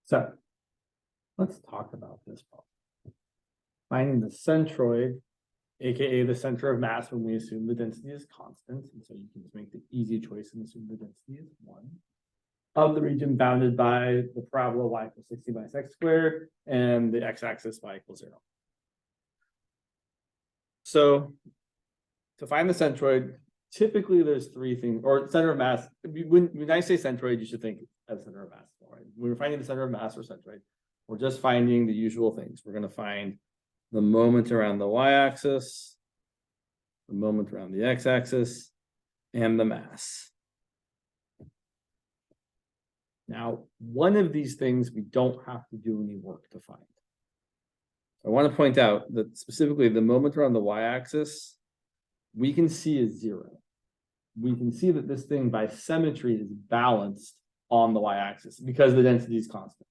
So let's talk about this problem. Finding the centroid, aka the center of mass, when we assume the density is constant. And so you can just make the easy choice and assume the density is 1 of the region bounded by the parabola y equals 60 minus x squared and the x-axis y equals 0. So to find the centroid, typically there's 3 things, or center of mass. When I say centroid, you should think of center of mass. Right? When we're finding the center of mass or centroid, we're just finding the usual things. We're going to find the moment around the y-axis, the moment around the x-axis, and the mass. Now, one of these things we don't have to do any work to find. I want to point out that specifically the moment around the y-axis, we can see is 0. We can see that this thing by symmetry is balanced on the y-axis because the density is constant.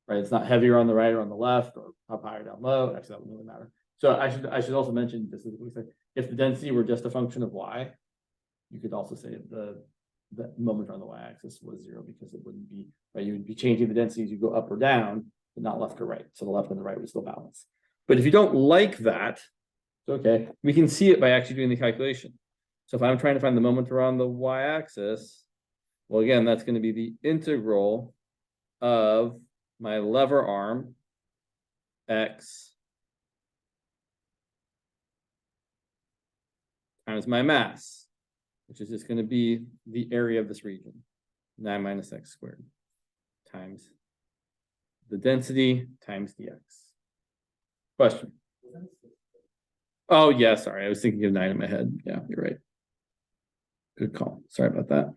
Right? It's not heavier on the right or on the left or up higher or down low. Actually, that wouldn't really matter. So I should also mention this is what we said. If the density were just a function of y, you could also say the moment on the y-axis was 0 because it wouldn't be right. You would be changing the density as you go up or down, but not left or right. So the left and the right would still balance. But if you don't like that, it's okay. We can see it by actually doing the calculation. So if I'm trying to find the moment around the y-axis, well, again, that's going to be the integral of my lever arm x times my mass, which is just going to be the area of this region, 9 minus x squared, times the density times the x. Question? Oh, yeah, sorry. I was thinking of 9 in my head. Yeah, you're right. Good call. Sorry about that.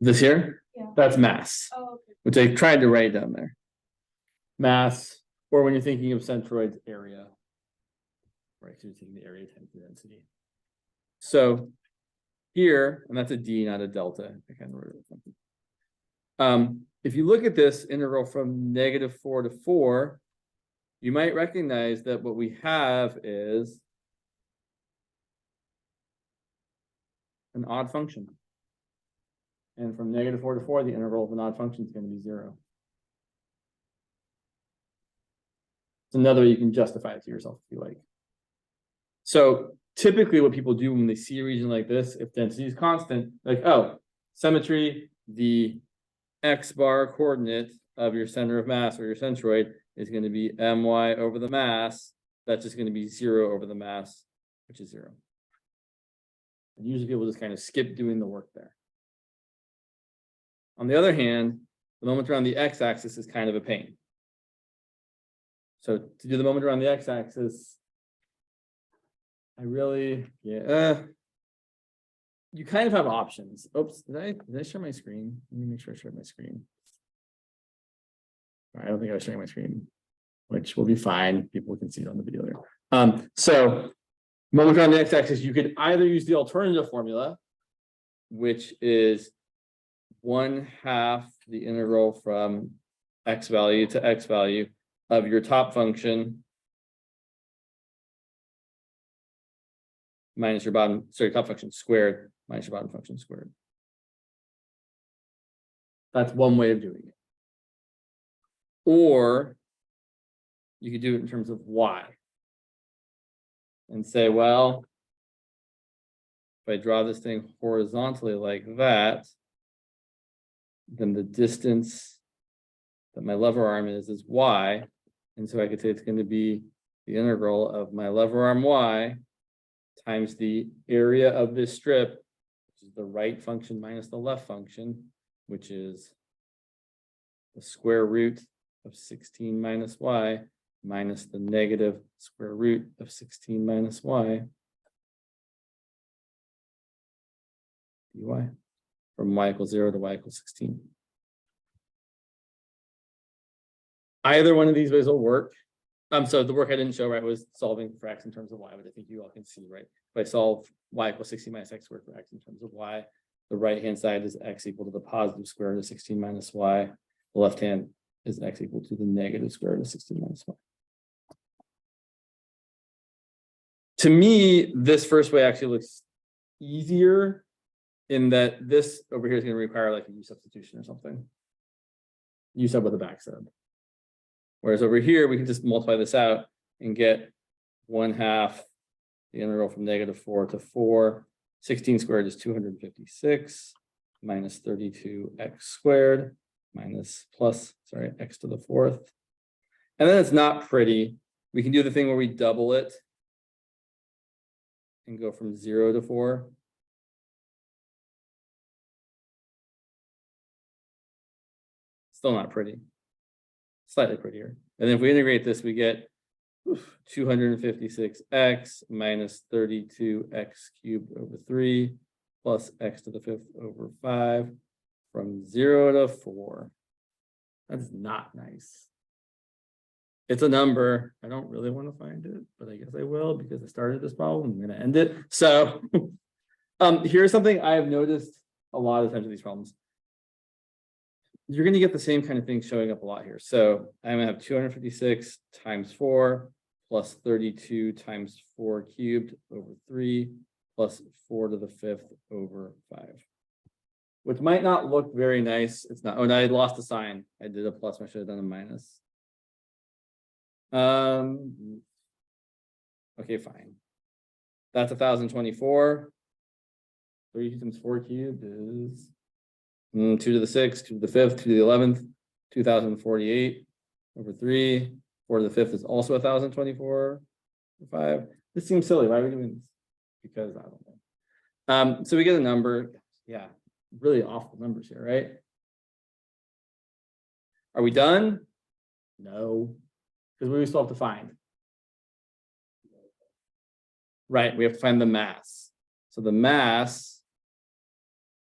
This here? Yeah. That's mass, okay. Which I tried to write down there. Mass, or when you're thinking of centroids, area. Right, so you're taking the area times the density. So here, and that's a d, not a delta. I kind of wrote it something. If you look at this integral from -4 to 4, you might recognize that what we have is an odd function. And from -4 to 4, the integral of an odd function is going to be 0. It's another way you can justify it to yourself if you like. So typically what people do when they see a region like this, if density is constant, like, oh, symmetry, the x bar coordinate of your center of mass or your centroid is going to be my over the mass. That's just going to be 0 over the mass, which is 0. And usually people just kind of skip doing the work there. On the other hand, the moment around the x-axis is kind of a pain. So to do the moment around the x-axis, you kind of have options. Oops, did I share my screen? Let me make sure I shared my screen. I don't think I was sharing my screen, which will be fine. People can see it on the video there. So moment around the x-axis, you could either use the alternative formula, which is 1/2 the integral from x value to x value of your top function minus your bottom, top function squared minus your bottom function squared. That's one way of doing it. Or you could do it in terms of y and say, well, if I draw this thing horizontally like that, then the distance that my lever arm is y. And so I could say it's going to be the integral of my lever arm y times the area of this strip, which is the right function minus the left function, which is the square root of 16 minus y minus the negative square root of 16 minus y dy from y equals 0 to y equals 16. Either one of these ways will work. So the work I didn't show, right, was solving for x in terms of y, but I think you all can see, right? If I solve y equals 16 minus x squared for x in terms of y, the right-hand side is x equal to the positive square root of 16 minus y. The left hand is x equal to the negative square root of 16 minus y. To me, this first way actually looks easier in that this over here is going to require like a U substitution or something. U sub with a back sub. Whereas over here, we can just multiply this out and get 1/2 the integral from -4 to 4. 16 squared is 256 minus 32x squared minus plus, sorry, x to the 4th. And then it's not pretty. We can do the thing where we double it and go from 0 to 4. Still not pretty. Slightly prettier. And then if we integrate this, we get 256x minus 32x cubed over 3 plus x to the 5th over 5 from 0 to 4. That's not nice. It's a number. I don't really want to find it, but I guess I will because I started this problem. I'm going to end it. So here's something I have noticed a lot of times in these problems. You're going to get the same kind of thing showing up a lot here. So I'm going to have 256 times 4 plus 32 times 4 cubed over 3 plus 4 to the 5th over 5. Which might not look very nice. It's not. Oh, no, I lost a sign. I did a plus. I should have done a minus. Okay, fine. That's 1024. 32 times 4 cubed is 2 to the 6th, 2 to the 5th, 2 to the 11th, 2048 over 3. 4 to the 5th is also 1024 over 5. This seems silly. Why are we doing this? Because I don't know. So we get a number. Yeah, really awful numbers here, right? Are we done? No, because we still have to find. Right, we have to find the mass. So the mass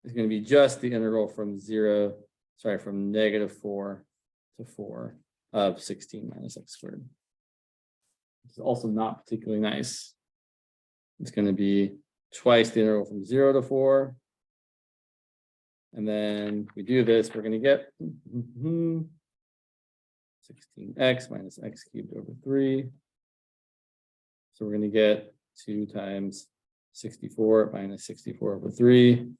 is going to be just the integral from from -4 to 4 of 16 minus x squared. It's also not particularly nice. It's going to be twice the integral from 0 to 4. And then we do this, we're going to get 16x minus x cubed over 3. So we're going to get 2 times 64 minus 64 over 3,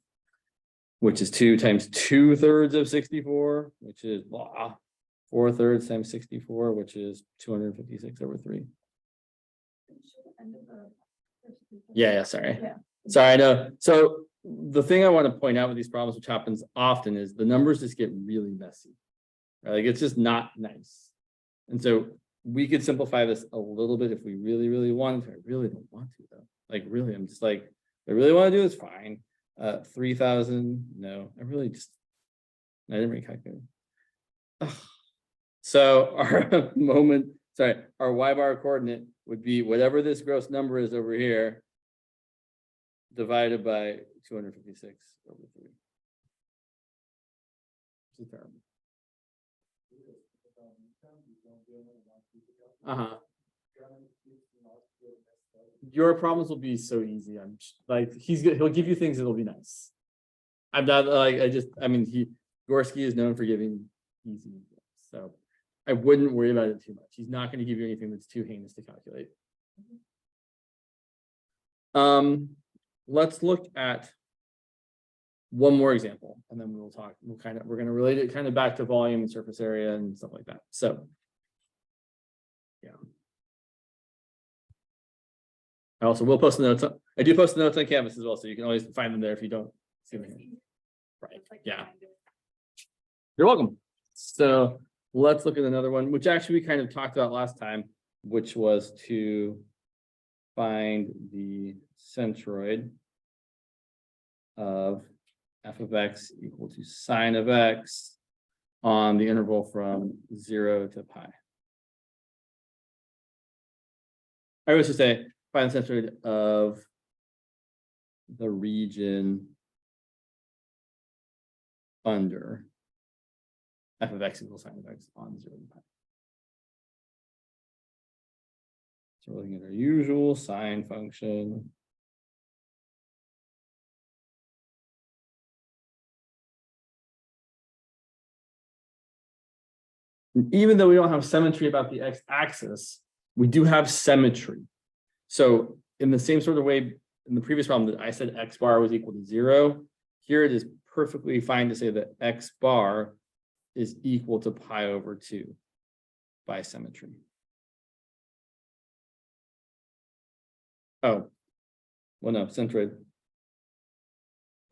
which is 2 times 2/3 of 64, which is 4/3 times 64, which is 256 over 3. Yeah, sorry. Yeah. Sorry, I know. So the thing I want to point out with these problems, which happens often, is the numbers just get really messy. Right? Like it's just not nice. And so we could simplify this a little bit if we really, really wanted to. I really don't want to though. Like really, I'm just like, I really want to do this, fine. 3,000, no, I didn't recalculate. So our our y bar coordinate would be whatever this gross number is over here, divided by 256 over 3. This is terrible. Your problems will be so easy. I'm like, he'll give you things that'll be nice. I'm not like, Gorski is known for giving easy, so I wouldn't worry about it too much. He's not going to give you anything that's too heinous to calculate. Let's look at one more example, and then we'll talk. We're going to relate it kind of back to volume and surface area and stuff like that. So, yeah. I also will post the notes. I do post the notes on Canvas as well, so you can always find them there if you don't see them here. Right. Yeah. You're welcome. So let's look at another one, which actually we kind of talked about last time, which was to find the centroid of f of x equal to sine of x on the interval from 0 to pi. I was to say, find the centroid of the region under f of x equals sine of x on 0 to pi. So we're looking at our usual sine function. And even though we don't have symmetry about the x-axis, we do have symmetry. So in the same sort of way in the previous problem that I said x bar was equal to 0, here it is perfectly fine to say that x bar is equal to pi over 2 by symmetry. Oh, well, no, centroid.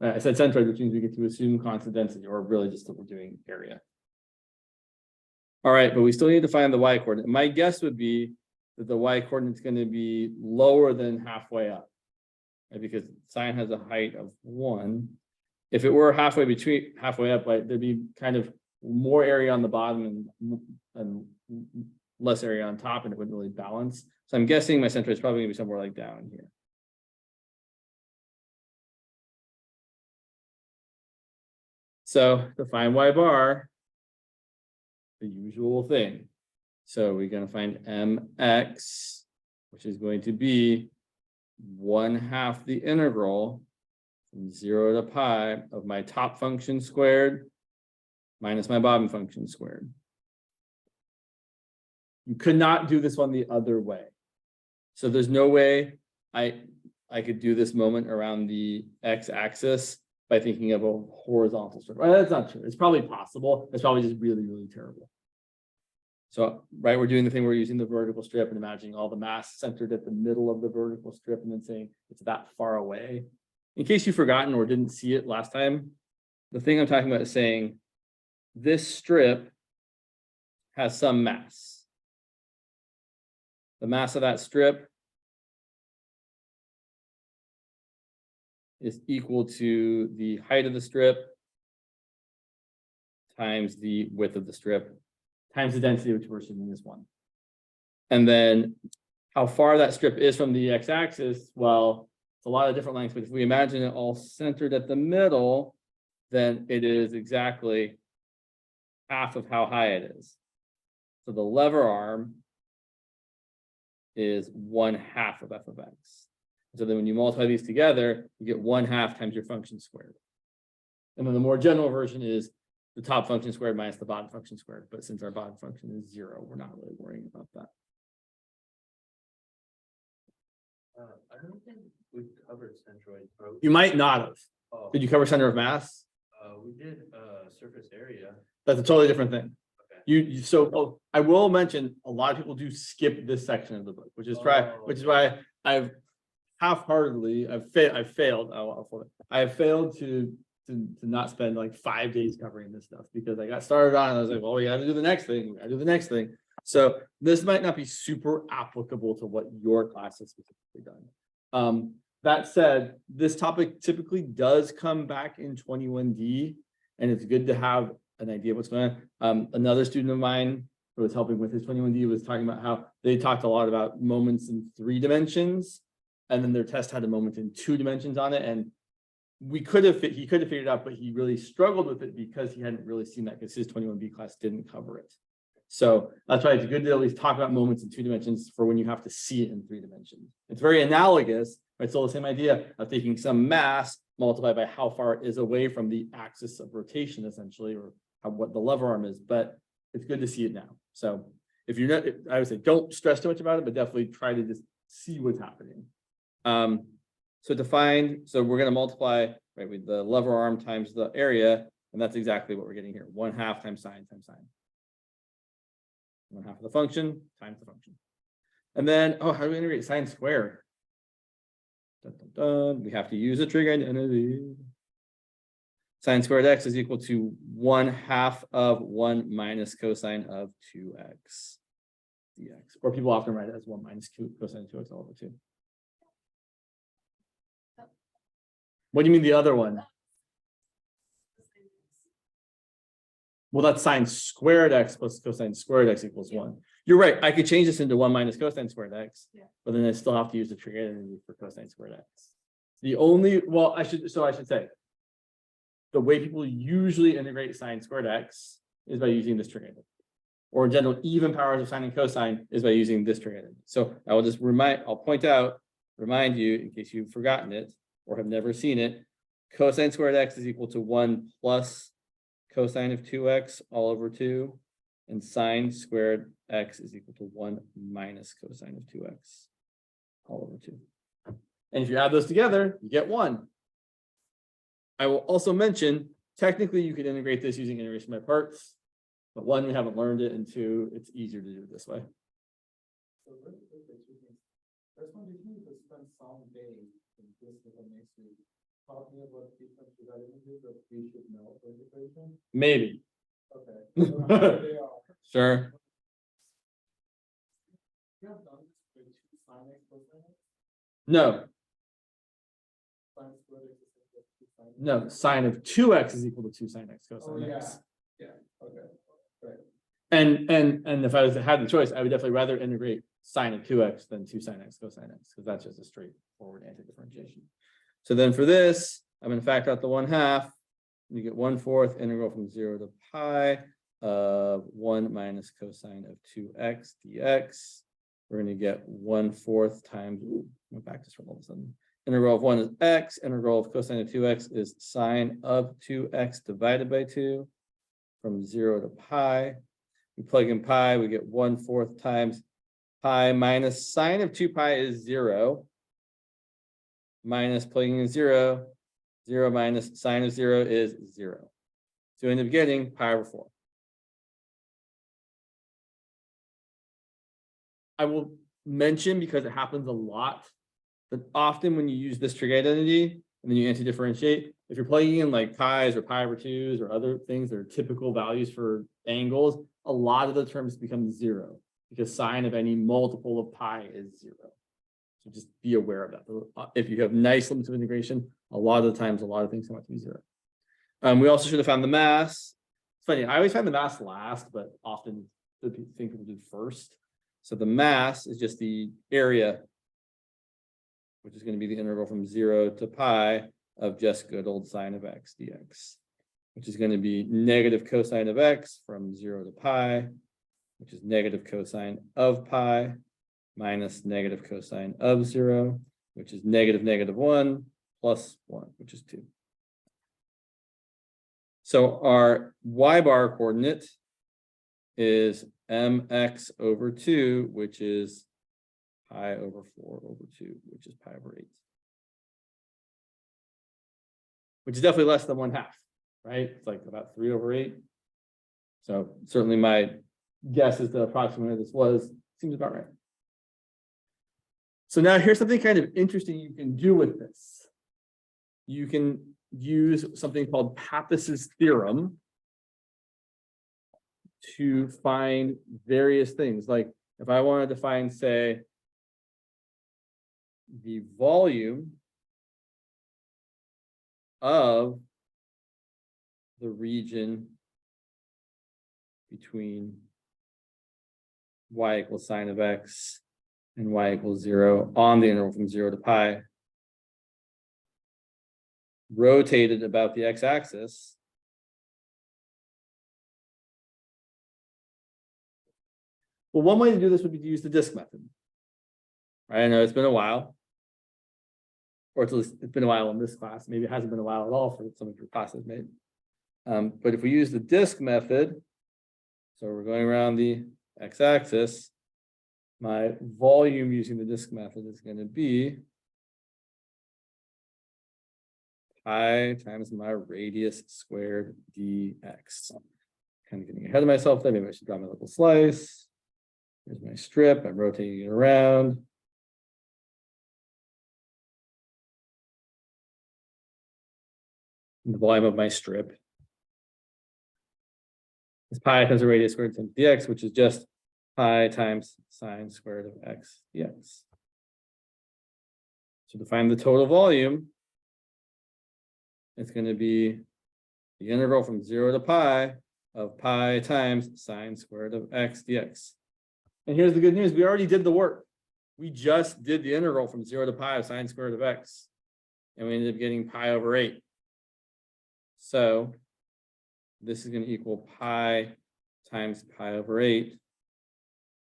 I said centroid, which means we get to assume constant density, or really just that we're doing area. All right, but we still need to find the y coordinate. My guess would be that the y coordinate is going to be lower than halfway up, right? Because sine has a height of 1. If it were halfway up, right, there'd be kind of more area on the bottom and less area on top, and it wouldn't really balance. So I'm guessing my centroid is probably going to be somewhere like down here. So to find y bar, the usual thing. So we're going to find mx, which is going to be 1/2 the integral from 0 to pi of my top function squared minus my bottom function squared. You could not do this one the other way. So there's no way I could do this moment around the x-axis by thinking of a horizontal strip. Well, that's not true. It's probably possible. It's probably just really, really terrible. So, right, we're doing the thing, we're using the vertical strip and imagining all the mass centered at the middle of the vertical strip and then saying it's that far away. In case you've forgotten or didn't see it last time, the thing I'm talking about is saying this strip has some mass. The mass of that strip is equal to the height of the strip times the width of the strip times the density, which we're assuming is 1. And then how far that strip is from the x-axis, well, it's a lot of different lengths, but if we imagine it all centered at the middle, then it is exactly half of how high it is. So the lever arm is 1/2 of f of x. So then when you multiply these together, you get 1/2 times your function squared. And then the more general version is the top function squared minus the bottom function squared. But since our bottom function is 0, we're not really worrying about that. I don't think we covered centroids. You might not have. Oh, Did you cover center of mass? we did surface area. That's a totally different thing. Okay. So I will mention a lot of people do skip this section of the book, which is why I've half-heartedly I've failed. I have failed to not spend like 5 days covering this stuff because I got started on it. I was like, well, we got to do the next thing. We got to do the next thing. So this might not be super applicable to what your class has specifically done. That said, this topic typically does come back in 21D, and it's good to have an idea of what's going on. Another student of mine who was helping with his 21D was talking about how they talked a lot about moments in 3 dimensions, and then their test had a moment in 2 dimensions on it. And he could have figured it out, but he really struggled with it because he hadn't really seen that because his 21B class didn't cover it. So that's why it's good to at least talk about moments in 2 dimensions for when you have to see it in 3 dimensions. It's very analogous, but it's all the same idea of taking some mass multiplied by how far it is away from the axis of rotation, essentially, or what the lever arm is. But it's good to see it now. So if you're not, I would say don't stress too much about it, but definitely try to just see what's happening. So we're going to multiply right with the lever arm times the area, and that's exactly what we're getting here: 1/2 times sine times sine. 1/2 of the function times the function. And then, how do we integrate sine squared? Dun, dun, dun. We have to use a trig identity. Sine squared x is equal to 1/2 of 1 minus cosine of 2x dx. Or people often write it as 1 minus cosine of 2x all over 2. What do you mean the other one? Well, that's sine squared x plus cosine squared x equals 1. You're right. I could change this into 1 minus cosine squared x, but then I still have to use the trig identity for cosine squared x. I should say, the way people usually integrate sine squared x is by using this trig identity. Or in general, even powers of sine and cosine is by using this trig identity. So I will just remind you, in case you've forgotten it or have never seen it, cosine squared x is equal to 1 plus cosine of 2x all over 2, and sine squared x is equal to 1 minus cosine of 2x all over 2. And if you add those together, you get 1. I will also mention, technically you could integrate this using integration by parts, but one, we haven't learned it, and two, it's easier to do it this way. So really quick, first one, did you spend some days in this little next week talking about different images that we should know for integration? Maybe. Okay. So here they are. Sure. You have done this with two Sine x cosine x, No, Sine squared x is equal to Sine x. no, sine of 2x is equal to 2 sine x Oh, cosine yeah, x. yeah, okay, right. And if I had the choice, I would definitely rather integrate sine of 2x than 2 sine x cosine x, because that's just a straightforward anti-differentiation. So then for this, I'm going to factor out the 1/2. You get 1/4 integral from 0 to pi of 1 minus cosine of 2x dx. We're going to get 1/4 times, my back just rolled all of a sudden. Integral of 1 is x, integral of cosine of 2x is sine of 2x divided by 2 from 0 to pi. We plug in pi, we get 1/4 times pi minus sine of 2 pi is 0. Minus plugging in 0, 0 minus sine of 0 is 0. So we end up getting pi over 4. I will mention, because it happens a lot, that often when you use this trig identity and then you anti-differentiate, if you're plugging in like pi's or pi over 2's or other things that are typical values for angles, a lot of the terms become 0 because sine of any multiple of pi is 0. So just be aware of that. If you have nice limits of integration, a lot of the times, a lot of things come out to be 0. We also should have found the mass. It's funny, I always find the mass last, but often the thing people do first. So the mass is just the area, which is going to be the integral from 0 to pi of just good old sine of x dx, which is going to be negative cosine of x from 0 to pi, which is negative cosine of pi, minus negative cosine of 0, which is negative negative 1 plus 1, which is 2. So our y bar coordinate is mx over 2, which is pi over 4 over 2, which is pi over 8. Which is definitely less than 1/2, right? It's like about 3 over 8. So certainly my guess is that approximately this was, seems about right. So now here's something kind of interesting you can do with this. You can use something called Pappus's theorem to find various things. Like if I wanted to find, say, the volume of the region between y equals sine of x and y equals 0 on the interval from 0 to pi, rotated about the x-axis, well, one way to do this would be to use the disk method. Right? I know it's been a while, or at least it's been a while in this class. Maybe it hasn't been a while at all for some of your classes, maybe. But if we use the disk method, so we're going around the x-axis, my volume using the disk method is going to be pi times my radius squared dx. Kind of getting ahead of myself there. Maybe I should draw my little slice. Here's my strip. I'm rotating it around. And the volume of my strip is pi times the radius squared times dx, which is just pi times sine squared of x dx. So to find the total volume, it's going to be the integral from 0 to pi of pi times sine squared of x dx. And here's the good news. We already did the work. We just did the integral from 0 to pi of sine squared of x. And we ended up getting pi over 8. So this is going to equal pi times pi over 8, which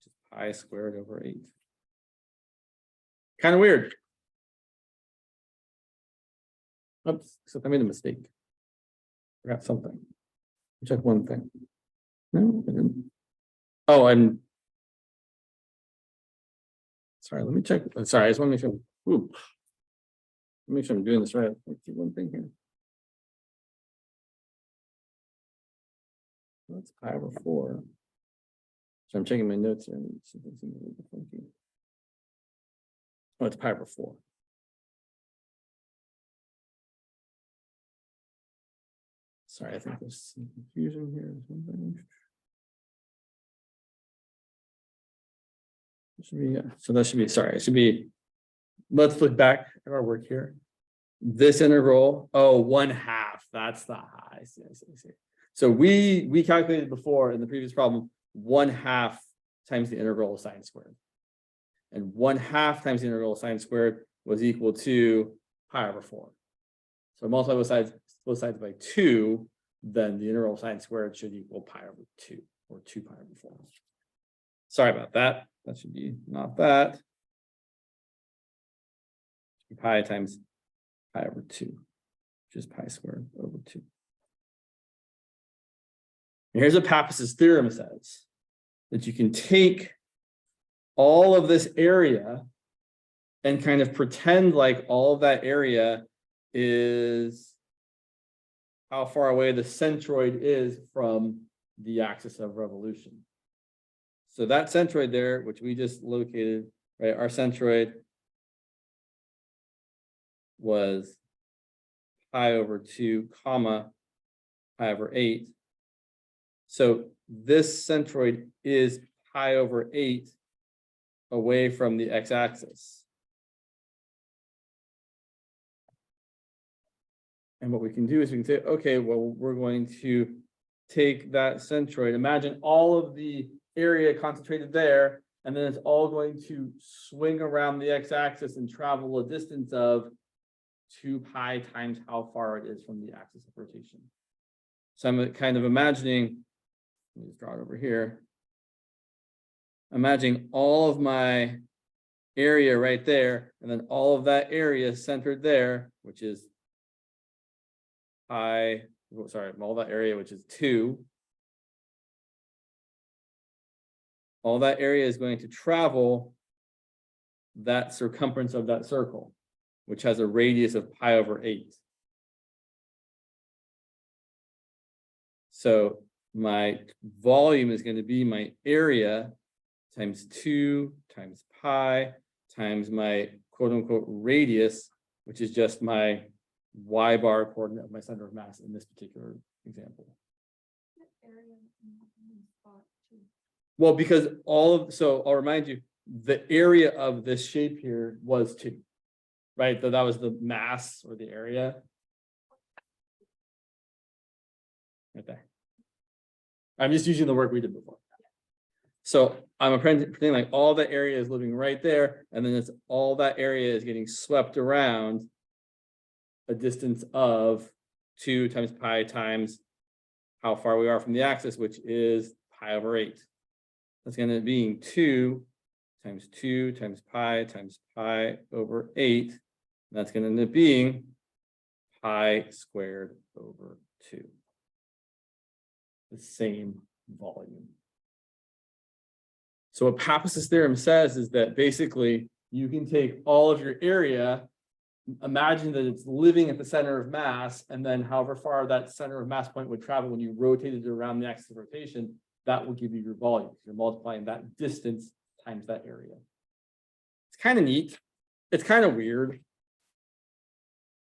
is pi squared over 8. Kind of weird. Oops, except I made a mistake. Forgot something. Check one thing. No, I didn't. Oh, I'm sorry. Let me check. Sorry, I just want to make sure. Ooh. Make sure I'm doing this right. Let's see one thing here. That's pi over 4. So I'm checking my notes here. And see if it's a little bit funky. Oh, it's pi over 4. Sorry, I think there's some confusion here. Should be, yeah. So that should be, sorry, it should be, let's look back at our work here. This integral, oh, 1/2, that's the high. I see. So we calculated before in the previous problem, 1/2 times the integral of sine squared. And 1/2 times the integral of sine squared was equal to pi over 4. So multiply both sides by 2, then the integral of sine squared should equal pi over 2 or 2 pi over 4. Sorry about that. That should be not that. Pi times pi over 2, which is pi squared over 2. And here's what Pappus's theorem says, that you can take all of this area and kind of pretend like all of that area is how far away the centroid is from the axis of revolution. So that centroid there, which we just located, right? Our centroid was pi over 2, comma, pi over 8. So this centroid is pi over 8 away from the x-axis. And what we can do is we can say, okay, well, we're going to take that centroid. Imagine all of the area concentrated there, and then it's all going to swing around the x-axis and travel a distance of 2 pi times how far it is from the axis of rotation. So I'm kind of imagining, let me just draw it over here. Imagining all of my area right there, and then all of that area centered there, which is pi, sorry, all that area, which is 2. All that area is going to travel that circumference of that circle, which has a radius of pi over 8. So my volume is going to be my area times 2 times pi times my quote unquote radius, which is just my y bar coordinate of my center of mass in this particular example. Well, because so I'll remind you, the area of this shape here was 2, right? So that was the mass or the area. Right there. I'm just using the work we did before. So I'm pretending like all that area is living right there, and then it's all that area is getting swept around a distance of 2 times pi times how far we are from the axis, which is pi over 8. That's going to be 2 times pi over 8. That's going to end up being pi squared over 2. The same volume. So what Pappus's theorem says is that basically you can take all of your area, imagine that it's living at the center of mass, and then however far that center of mass point would travel when you rotated it around the axis of rotation, that will give you your volume. You're multiplying that distance times that area. It's kind of neat. It's kind of weird.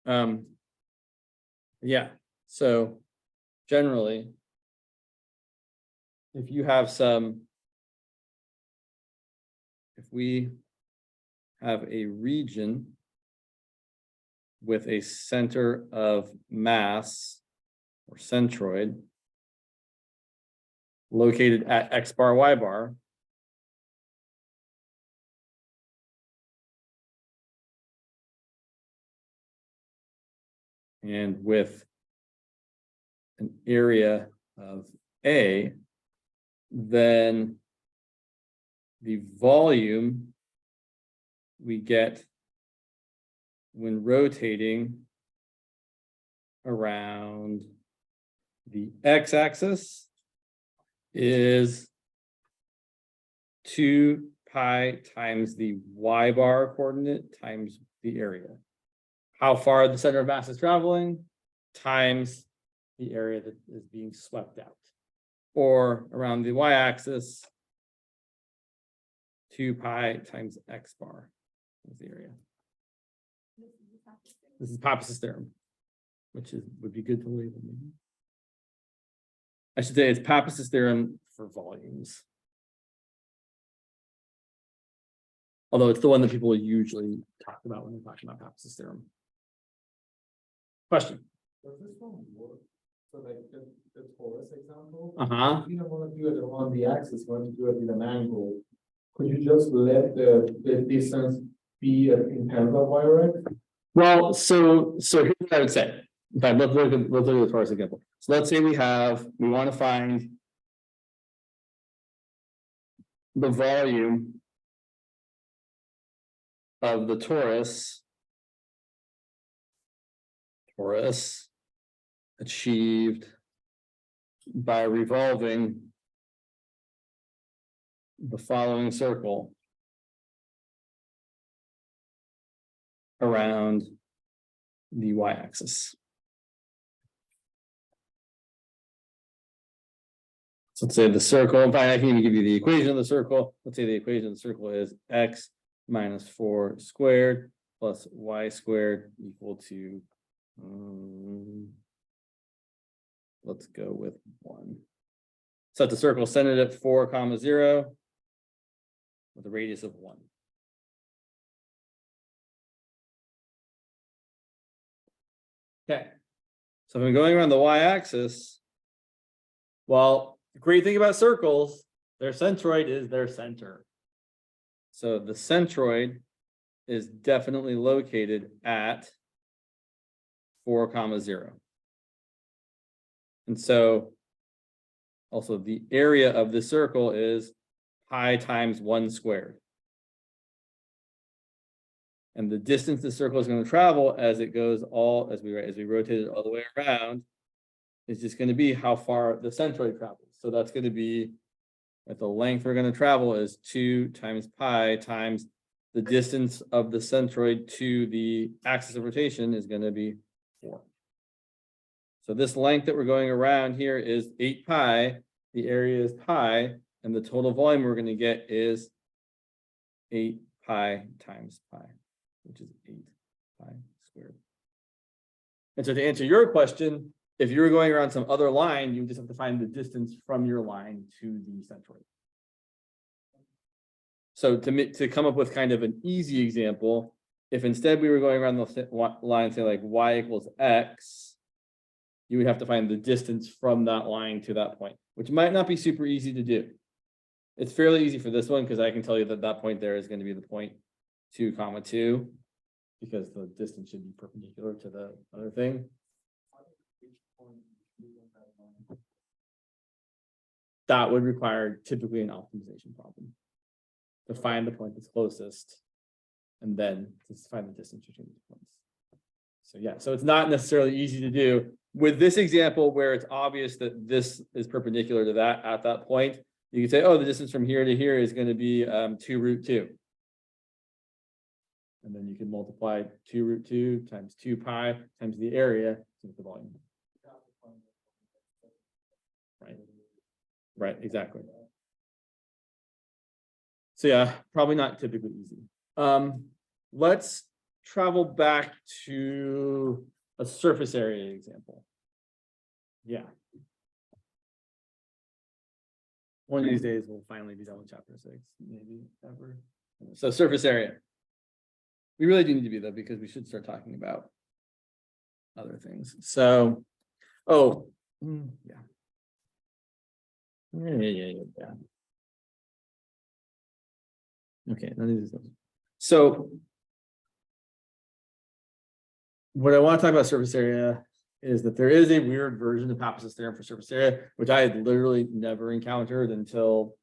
Yeah. So generally, if we have a region with a center of mass or centroid located at x bar, y bar, and with an area of A, then the volume we get when rotating around the x-axis is 2 pi times the y bar coordinate times the area. How far the center of mass is traveling times the area that is being swept out. or around the y-axis, 2 pi times x bar is the area. This is Pappus' theorem, which would be good to label maybe. I should say it's Pappus' theorem for volumes. Although it's the one that people usually talk about when they're talking about Pappus' theorem. Question? Does this one work? So like the Torus example, Uh-huh. if you don't want to do it on the axis, you want to do it with an angle, could you just let the distance be in terms of y-x? Well, so here's what I would say. In fact, let's look at the Torus example. So let's say we want to find the volume of the torus achieved by revolving the following circle around the y-axis. So let's say the circle, in fact, I can even give you the equation of the circle. Let's say the equation of the circle is x minus 4 squared plus y squared equal to, let's go with 1. Set the circle centered at 4, 0 with a radius of 1. Okay, so if I'm going around the y-axis, well, the great thing about circles, their centroid is their center. So the centroid is definitely located at 4, 0. And so also the area of the circle is pi times 1 squared. And the distance the circle is going to travel as it goes as we rotate it all the way around is just going to be how far the centroid travels. So that's going to be at the length we're going to travel is 2 times pi times the distance of the centroid to the axis of rotation is going to be 4. So this length that we're going around here is 8 pi. The area is pi, and the total volume we're going to get is 8 pi times pi, which is 8 pi squared. And so to answer your question, if you were going around some other line, you just have to find the distance from your line to the centroid. So to come up with kind of an easy example, if instead we were going around the line, say like y equals x, you would have to find the distance from that line to that point, which might not be super easy to do. It's fairly easy for this one because I can tell you that that point there is going to be the point 2, 2, because the distance should be perpendicular to the other thing. That would require typically an optimization problem to find the point that's closest and then to find the distance between the points. So yeah, so it's not necessarily easy to do. With this example where it's obvious that this is perpendicular to that at that point, you can say, oh, the distance from here to here is going to be 2√2. And then you can multiply 2√2 times 2 pi times the area to get the volume. Right. Right, exactly. So yeah, probably not typically easy. Let's travel back to a surface area example. Yeah. One of these days we'll finally be done with chapter 6, maybe ever. So surface area. We really do need to be though, because we should start talking about other things. So, oh, yeah. Yeah. Okay, none of these. So what I want to talk about surface area is that there is a weird version of Pappus' theorem for surface area, which I had literally never encountered until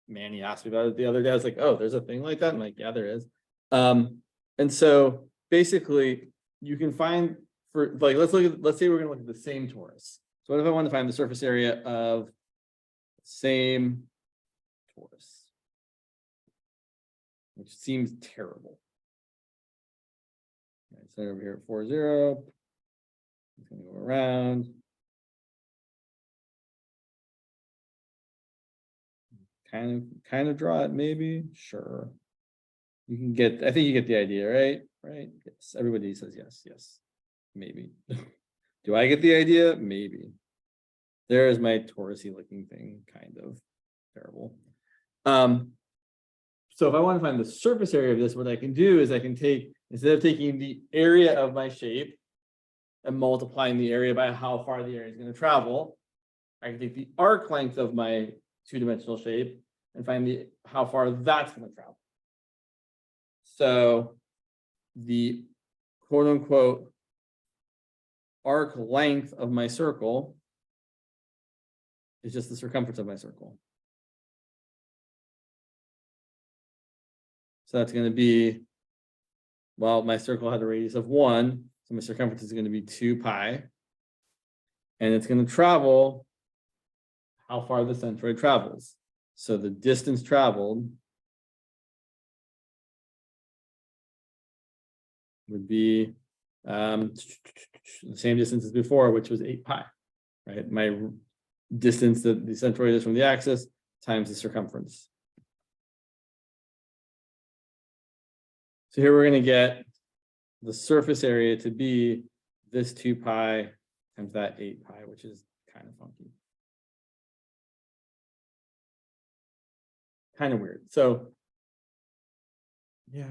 Manny asked me about it the other day. I was like, oh, there's a thing like that? I'm like, yeah, there is. And so basically you can find for like, let's say we're gonna look at the same torus. So what if I want to find the surface area of same torus, which seems terrible. Right, so over here at 4, 0. It's going to go around. kind of draw it, maybe, sure. You can get, I think you get the idea, right? Right, yes, everybody says yes, maybe. Do I get the idea? Maybe. There is my torusy looking thing, kind of terrible. So if I want to find the surface area of this, what I can do is I can take, instead of taking the area of my shape and multiplying the area by how far the area is going to travel, I can take the arc length of my two-dimensional shape and find how far that's going to travel. So the quote unquote arc length of my circle is just the circumference of my circle. So that's going to be, well, my circle had a radius of 1, so my circumference is going to be 2 pi. And it's going to travel how far the centroid travels. So the distance traveled would be the same distance as before, which was 8 pi, right? My distance that the centroid is from the axis times the circumference. So here we're going to get the surface area to be this 2 pi times that 8 pi, which is kind of funky. Kind of weird. So yeah,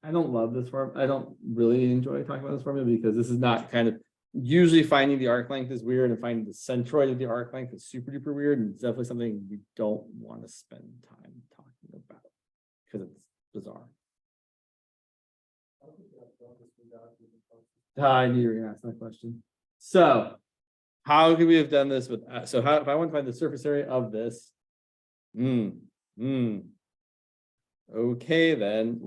I don't love this form. I don't really enjoy talking about this formula because this is not kind of, usually finding the arc length is weird and finding the centroid of the arc length is super duper weird, and it's definitely something we don't want to spend time talking about because it's bizarre. I knew you were going to ask that question. So how could we have done this with, so how, if I want to find the surface area of this, okay, then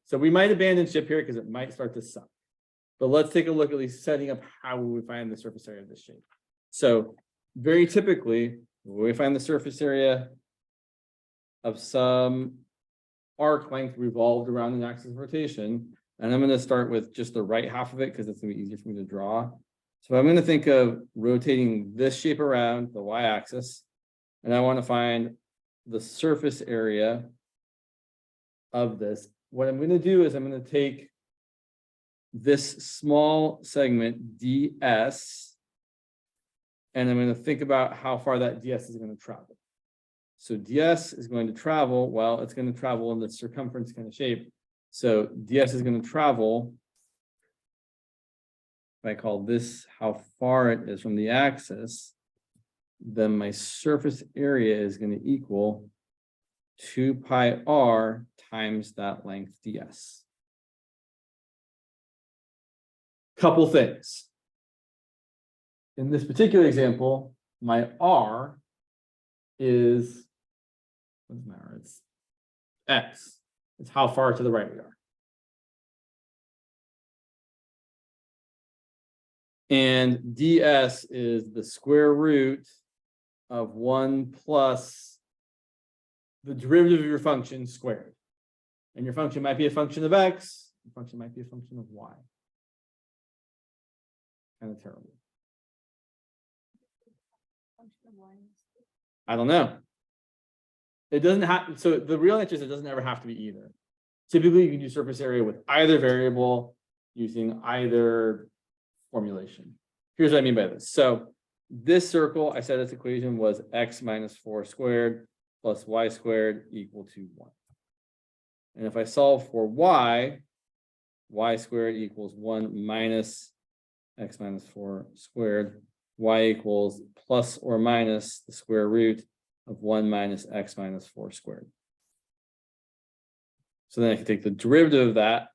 so we might abandon ship here because it might start to suck. But let's take a look at least setting up how we would find the surface area of this shape. So very typically, we find the surface area of some arc length revolved around an axis of rotation. And I'm going to start with just the right half of it because it's going to be easier for me to draw. So I'm going to think of rotating this shape around the y-axis, and I want to find the surface area of this. What I'm going to do is I'm going to take this small segment ds, and I'm going to think about how far that ds is going to travel. So ds is going to travel, well, it's going to travel in the circumference kind of shape. So ds is going to travel, if I call this how far it is from the axis, then my surface area is going to equal 2 pi r times that length ds. Couple things. In this particular example, my r is, what's my r? It's x. It's how far to the right we are. And ds is the square root of 1 plus the derivative of your function squared. And your function might be a function of x, your function might be a function of y. Kind of terrible. I don't know. It doesn't have, so the real answer is it doesn't ever have to be either. Typically, you can do surface area with either variable using either formulation. Here's what I mean by this. So this circle, I said its equation was x minus 4 squared plus y squared equal to 1. And if I solve for y squared equals 1 minus x minus 4 squared, y equals plus or minus the square root of 1 minus x minus 4 squared. So then I can take the derivative of that,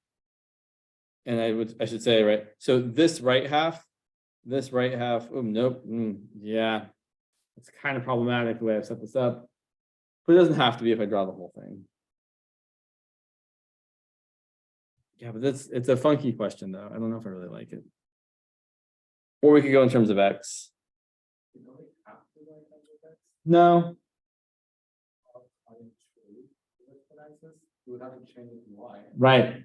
and I should say, right, so this right half, oh, nope, yeah, it's kind of problematic the way I've set this up, but it doesn't have to be if I draw the whole thing. Yeah, but it's a funky question though. I don't know if I really like it. Or we could go in terms of x. No. Right.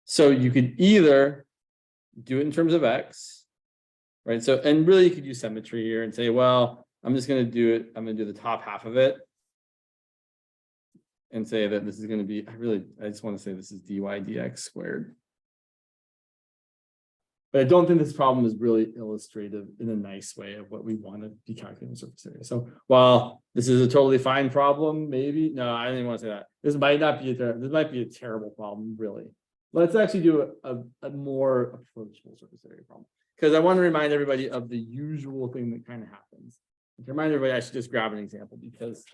So you could either do it in terms of x, right? So, and really you could use symmetry here and say, well, I'm just going to do it. I'm going to do the top half of it. and say that this is going to be, I just want to say this is dy dx squared. But I don't think this problem is really illustrative in a nice way of what we want to be calculating surface area. So while this is a totally fine problem, maybe, no, I didn't want to say that. This might be a terrible problem, really. Let's actually do a more approachable surface area problem. Because I want to remind everybody of the usual thing that kind of happens. To remind everybody, I should just grab an example because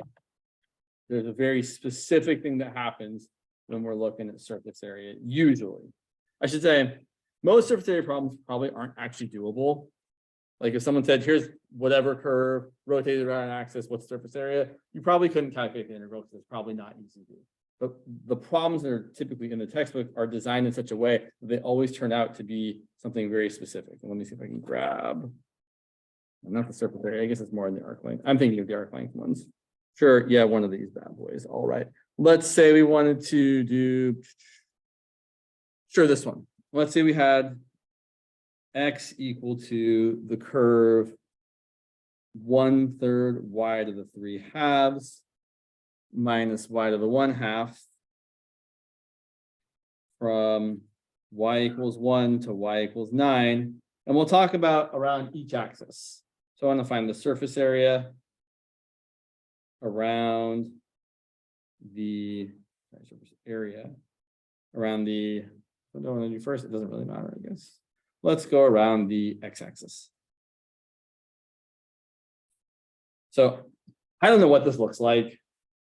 there's a very specific thing that happens when we're looking at surface area. Usually, I should say, most surface area problems probably aren't actually doable. Like if someone said, here's whatever curve rotated around an axis, what's surface area? You probably couldn't calculate the integral because it's probably not easy to do. But the problems that are typically in the textbook are designed in such a way that they always turn out to be something very specific. And let me see if I can grab, not the surface area, I guess it's more in the arc length. I'm thinking of the arc length ones. Sure, yeah, one of these bad boys. All right. Let's say we wanted to do, sure, this one. Let's say we had x equal to the curve 1/3 y to the 3/2 minus y to the 1/2 from y equals 1 to y equals 9. And we'll talk about around each axis. So I want to find the surface area around the surface area around the, what do I want to do first? It doesn't really matter, I guess. Let's go around the x-axis. So I don't know what this looks like.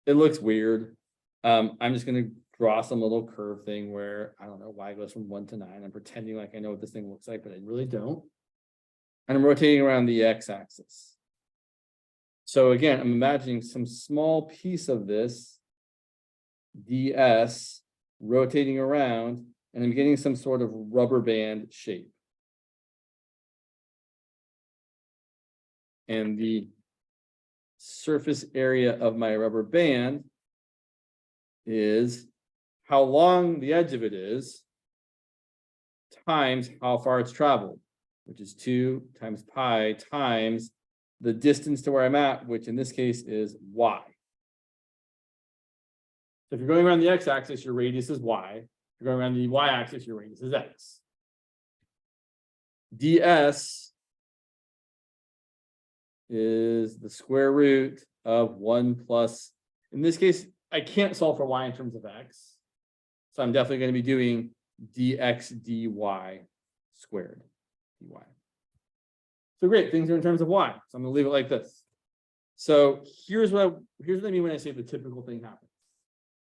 It looks weird. I'm just going to draw some little curve thing where, I don't know, y goes from 1 to 9. I'm pretending like I know what this thing looks like, but I really don't. And I'm rotating around the x-axis. So again, I'm imagining some small piece of this ds rotating around, and I'm getting some sort of rubber band shape. And the surface area of my rubber band is how long the edge of it is times how far it's traveled, which is 2 times pi times the distance to where I'm at, which in this case is y. So if you're going around the x-axis, your radius is y. If you're going around the y-axis, your radius is x. ds is the square root of 1 plus, in this case, I can't solve for y in terms of x. So I'm definitely going to be doing dx dy squared dy. So great, things are in terms of y. So I'm going to leave it like this. So here's what I mean when I say the typical thing happens.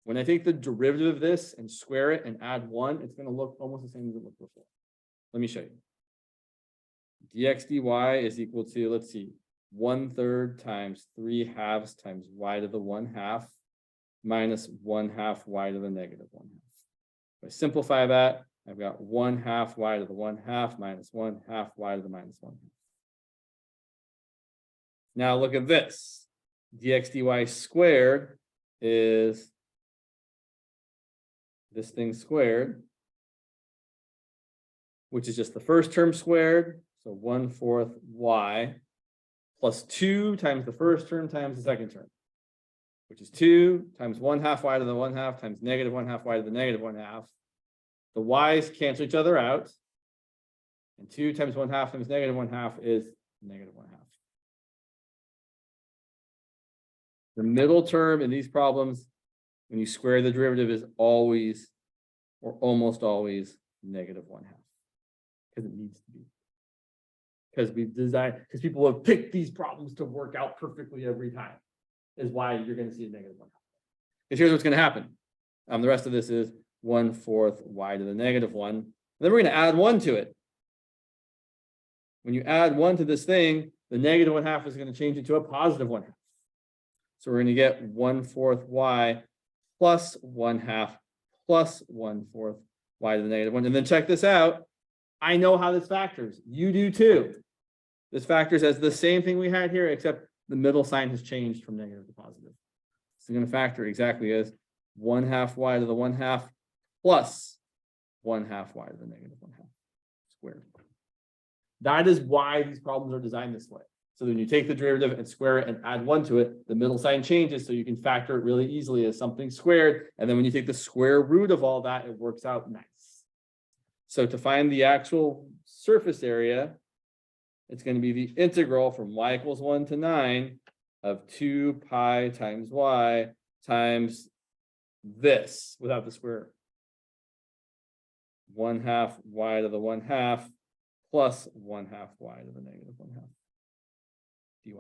When I take the derivative of this and square it and add 1, it's going to look almost the same as it looked before. Let me show you. dx dy is equal to, let's see, 1/3 times 3/2 times y to the 1/2 minus 1/2 y to the negative 1/2. If I simplify that, I've got 1/2 y to the 1/2 minus 1/2 y to the minus 1/2. Now look at this. dx dy squared is this thing squared, which is just the first term squared, so 1/4 y, plus 2 times the first term times the second term, which is 2 times 1/2 y to the 1/2 times negative 1/2 y to the negative 1/2. The y's cancel each other out, and 2 times 1/2 times negative 1/2 is negative 1/2. The middle term in these problems, when you square the derivative, is always or almost always negative 1/2, because it needs to be. Because we've designed, because people have picked these problems to work out perfectly every time, is why you're going to see a negative 1/2. Because here's what's going to happen. The rest of this is 1/4 y to the negative 1. And then we're going to add 1 to it. When you add 1 to this thing, the negative 1/2 is going to change it to a positive 1/2. So we're going to get 1/4 y plus 1/2 plus 1/4 y to the negative 1. And then check this out. I know how this factors. You do too. This factors as the same thing we had here, except the middle sign has changed from negative to positive. So I'm going to factor exactly as 1/2 y to the 1/2 plus 1/2 y to the negative 1/2 squared. That is why these problems are designed this way. So then you take the derivative and square it and add 1 to it, the middle sign changes, so you can factor it really easily as something squared. And then when you take the square root of all that, it works out nice. So to find the actual surface area, it's going to be the integral from y equals 1 to 9 of 2 pi times y times this without the square. 1/2 y to the 1/2 plus 1/2 y to the negative 1/2 dy.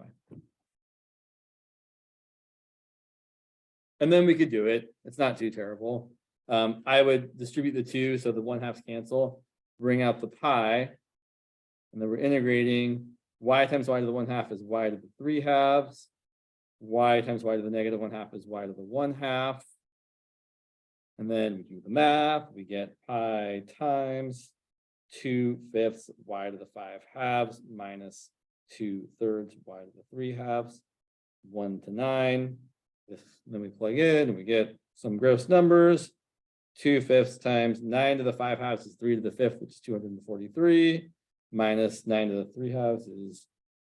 And then we could do it. It's not too terrible. I would distribute the 2, so the 1/2s cancel, bring out the pi, and then we're integrating y times y to the 1/2 is y to the 3/2, y times y to the negative 1/2 is y to the 1/2. And then we do the math, we get pi times 2/5 y to the 5/2 minus 2/3 y to the 3/2, 1 to 9. Then we plug in and we get some gross numbers. 2/5 times 9 to the 5/2 is 3 to the 5th, which is 243, minus 9 to the 3/2 is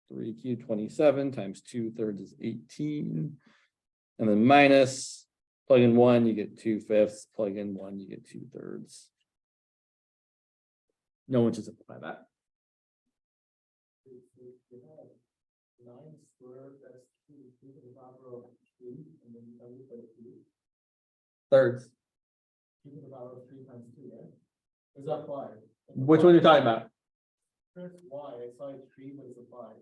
3 cubed 27 times 2/3 is 18. And then minus, plug in 1, you get 2/5, plug in 1, you get 2/3. No one should simplify that. 9 squared, that's 2 to the power of 3, and then you have it by 2. Thirds. 2 to the power of 3 times 2, right? Is that 5? Which one are you talking about? First y, I saw it 3, but it's a 5.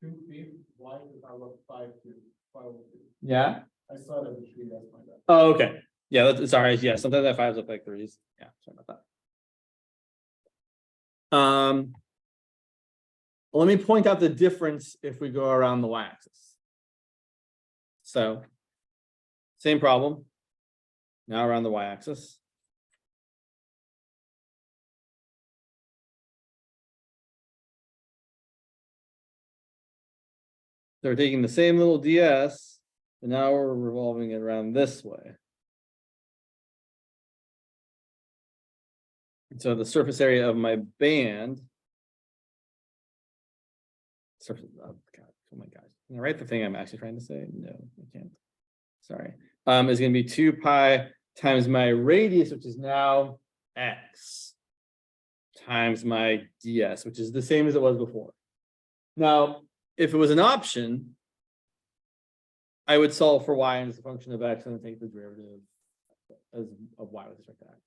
2/5 y to the power of 5 2. 5 over 2. Yeah. I saw it as a 3, that's my bad. Oh, okay. Yeah, that's sorry. Yeah, sometimes that 5s look like 3s. Yeah, sorry about that. Let me point out the difference if we go around the y-axis. So, same problem. Now around the y-axis. So we're taking the same little ds, and now we're revolving it around this way. So the surface area of my band. Surface, oh my gosh. Can I write the thing I'm actually trying to say? No, I can't. Sorry. Is going to be 2 pi times my radius, which is now x, times my ds, which is the same as it was before. Now, if it was an option, I would solve for y as a function of x and then take the derivative of y with respect to x.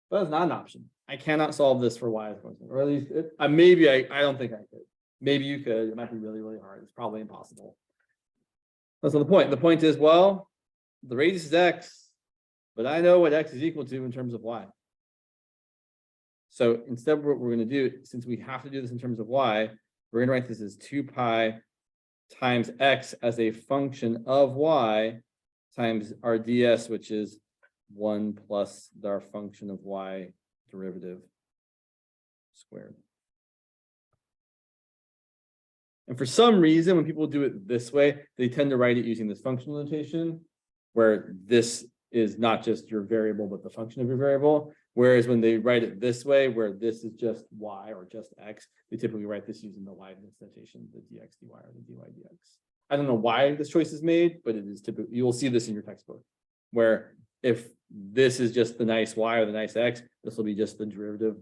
But it's not an option. I cannot solve this for y as a function, or at least maybe I don't think I could. Maybe you could. It might be really, really hard. It's probably impossible. That's not the point. The point is, well, the radius is x, but I know what x is equal to in terms of y. So instead, what we're going to do, since we have to do this in terms of y, we're going to write this as 2 pi times x as a function of y times our ds, which is 1 plus our function of y derivative squared. And for some reason, when people do it this way, they tend to write it using this functional notation, where this is not just your variable, but the function of your variable. Whereas when they write it this way, where this is just y or just x, they typically write this using the Leibniz notation, the dx dy or the dy dx. I don't know why this choice is made, but it is typical. You will see this in your textbook, where if this is just the nice y or the nice x, this will be just the derivative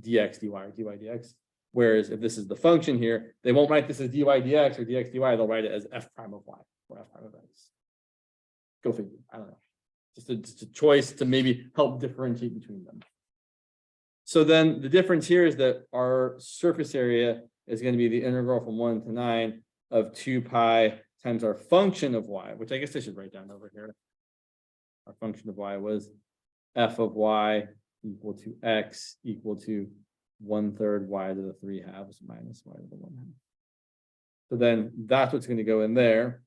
dx dy or dy dx. Whereas if this is the function here, they won't write this as dy dx or dx dy, they'll write it as f prime of y or f prime of x. Go figure, I don't know. Just a choice to maybe help differentiate between them. So then the difference here is that our surface area is going to be the integral from 1 to 9 of 2 pi times our function of y, which I guess I should write down over here. Our function of y was f of y equal to x equal to 1/3 y to the 3/2 minus y to the 1/2. So then that's what's going to go in there.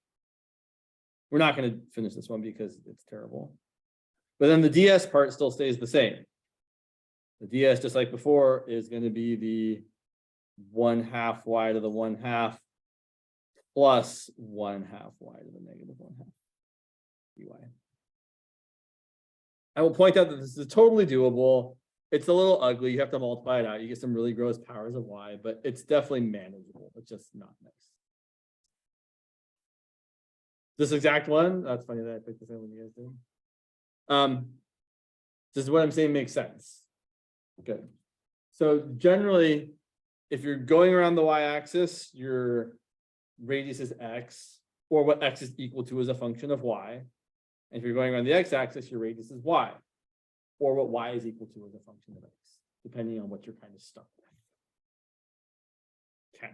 We're not going to finish this one because it's terrible. But then the ds part still stays the same. The ds, just like before, is going to be the 1/2 y to the 1/2 plus 1/2 y to the negative 1/2 dy. I will point out that this is totally doable. It's a little ugly. You have to multiply it out. You get some really gross powers of y, but it's definitely manageable. It's just not nice. This exact one, that's funny that I picked the same one you guys did. Does what I'm saying make sense? Good. So generally, if you're going around the y-axis, your radius is x, or what x is equal to as a function of y. And if you're going around the x-axis, your radius is y, or what y is equal to as a function of x, depending on what you're kind of stuck with. Okay.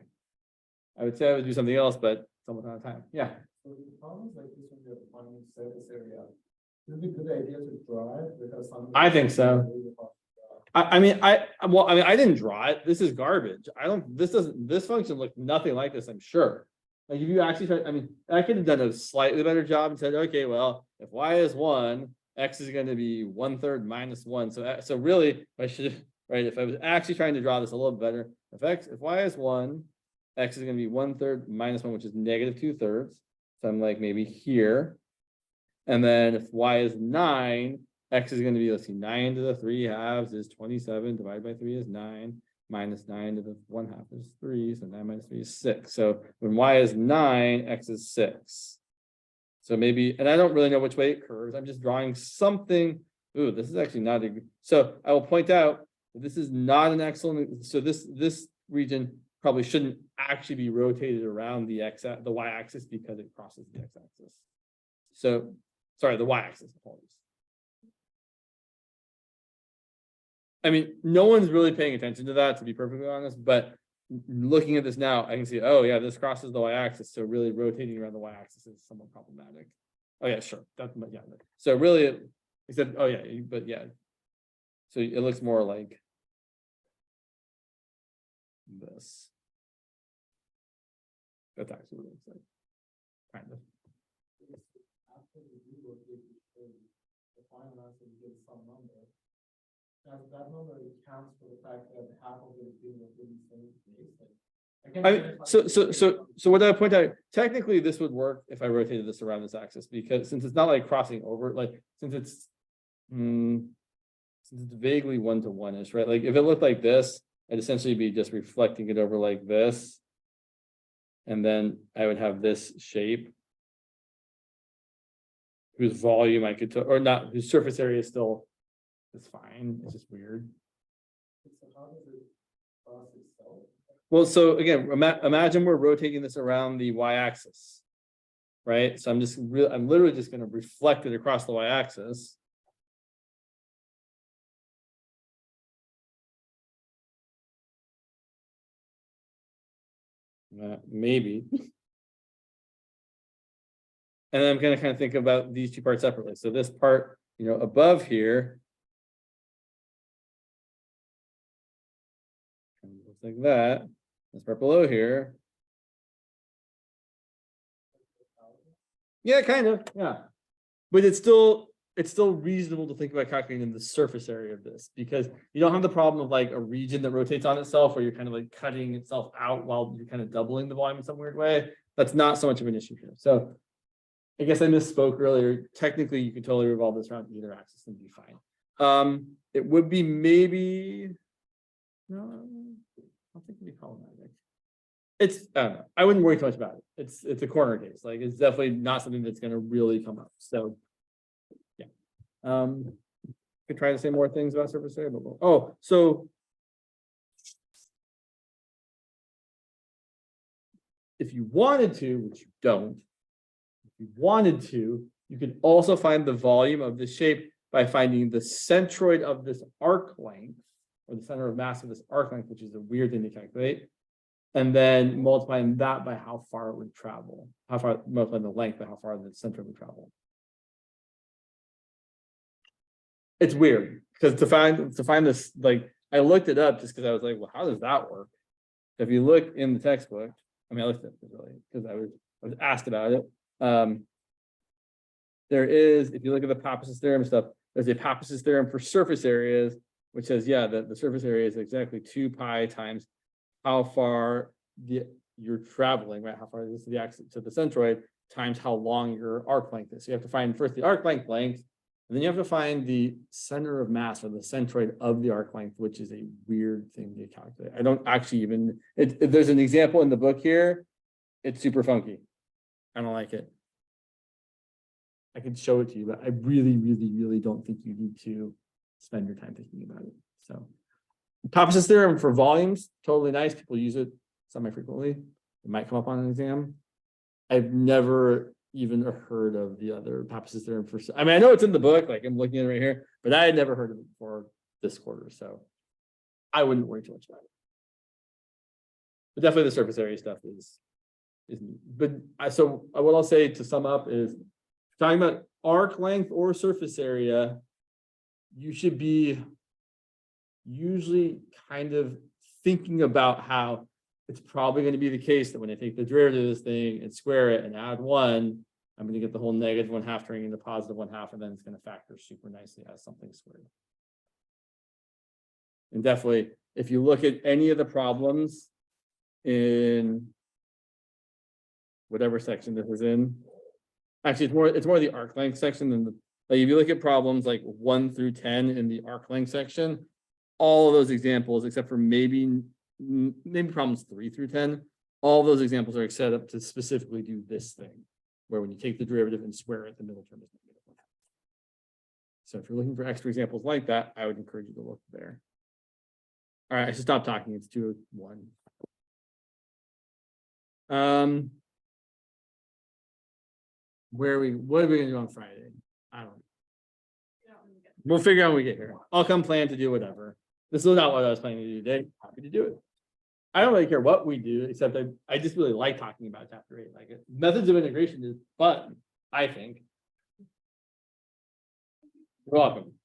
I would say I would do something else, but it's almost out of time. Yeah. So the problems like this when you're finding surface area, it would be a good idea to draw it because some. I think so. I mean, I didn't draw it. This is garbage. This function looked nothing like this, I'm sure. Like if you actually try, I mean, I could have done a slightly better job and said, okay, well, if y is 1, x is going to be 1/3 minus 1. So really, I should, right, if I was actually trying to draw this a little bit better, if y is 1, x is going to be 1/3 minus 1, which is negative 2/3. So I'm like maybe here. And then if y is 9, x is going to be, let's see, 9 to the 3/2 is 27, divided by 3 is 9, minus 9 to the 1/2 is 3, so 9 minus 3 is 6. So when y is 9, x is 6. So maybe, and I don't really know which way it curves, I'm just drawing something. Ooh, this is actually not a, so I will point out that this is not an excellent, so this region probably shouldn't actually be rotated around the y-axis because it crosses the x-axis. So, sorry, the y-axis, apologies. I mean, no one's really paying attention to that, to be perfectly honest, but looking at this now, I can see, oh yeah, this crosses the y-axis, so really rotating around the y-axis is somewhat problematic. Oh yeah, sure. But yeah. So really, except, oh yeah, but yeah. So it looks more like this. That's actually what it looks like. Kind of. After you do rotate the final answer, you get some number. And that number accounts for the fact that half of it is being within the same space. So what I point out, technically this would work if I rotated this around this axis, because since it's not like crossing over, like since it's vaguely 1-to-1-ish, right? Like if it looked like this, I'd essentially be just reflecting it over like this. And then I would have this shape whose volume I could, or not, whose surface area is still, it's fine. It's just weird. So how does it cross itself? Well, so again, imagine we're rotating this around the y-axis, right? So I'm literally just going to reflect it across the y-axis. Maybe. And then I'm going to kind of think about these two parts separately. So this part, above here, looks like that. This part below here. Yeah, kind of. Yeah. But it's still reasonable to think about calculating the surface area of this, because you don't have the problem of like a region that rotates on itself where you're kind of like cutting itself out while you're kind of doubling the volume in some weird way. That's not so much of an issue here. So I guess I misspoke earlier. Technically, you could totally revolve this around either axis and be fine. It would be maybe, no, I don't think it'd be problematic. It's, I don't know. I wouldn't worry too much about it. It's a corner case. Like it's definitely not something that's going to really come up. So yeah. Could try to say more things about surface area, but so if you wanted to, which you don't, if you wanted to, you could also find the volume of the shape by finding the centroid of this arc length, or the center of mass of this arc length, which is a weird thing to calculate, and then multiplying that by how far it would travel, multiplying the length by how far the centroid would travel. It's weird because to find this, like I looked it up just because I was like, well, how does that work? So if you look in the textbook, I mean, I looked at it really because I was asked about it. There is, if you look at the Pappus theorem stuff, there's a Pappus theorem for surface areas, which says, yeah, that the surface area is exactly 2 pi times how far you're traveling, right? How far is this to the axis to the centroid times how long your arc length is. So you have to find first the arc length, And then you have to find the center of mass or the centroid of the arc length, which is a weird thing to calculate. I don't actually even, there's an example in the book here. It's super funky. I don't like it. I could show it to you, but I really, really, really don't think you need to spend your time thinking about it. So Pappus' theorem for volumes, totally nice. People use it semi-frequently. It might come up on an exam. I've never even heard of the other Pappus' theorem for, I mean, I know it's in the book, like I'm looking at it right here, but I had never heard of it before this quarter. So I wouldn't worry too much about it. But definitely the surface area stuff is neat. But so what I'll say to sum up is talking about arc length or surface area, you should be usually kind of thinking about how it's probably going to be the case that when I take the derivative of this thing and square it and add 1, I'm going to get the whole -1/2 turning into +1/2, and then it's going to factor super nicely as something squared. And definitely, if you look at any of the problems in whatever section this is in, actually it's more the arc length section than the, like if you look at problems like 1 through 10 in the arc length section, all of those examples, except for maybe problems 3 through 10, all of those examples are set up to specifically do this thing, where when you take the derivative and square it, the middle term is -1/2. So if you're looking for extra examples like that, I would encourage you to look there. All right, I should stop talking. It's 2:01. What are we gonna do on Friday? I don't know. We'll figure out when we get here. I'll come plan to do whatever. This is not what I was planning to do today. Happy to do it. I don't really care what we do, except I just really like talking about chapter 8. Like methods of integration is fun, I think. You're welcome.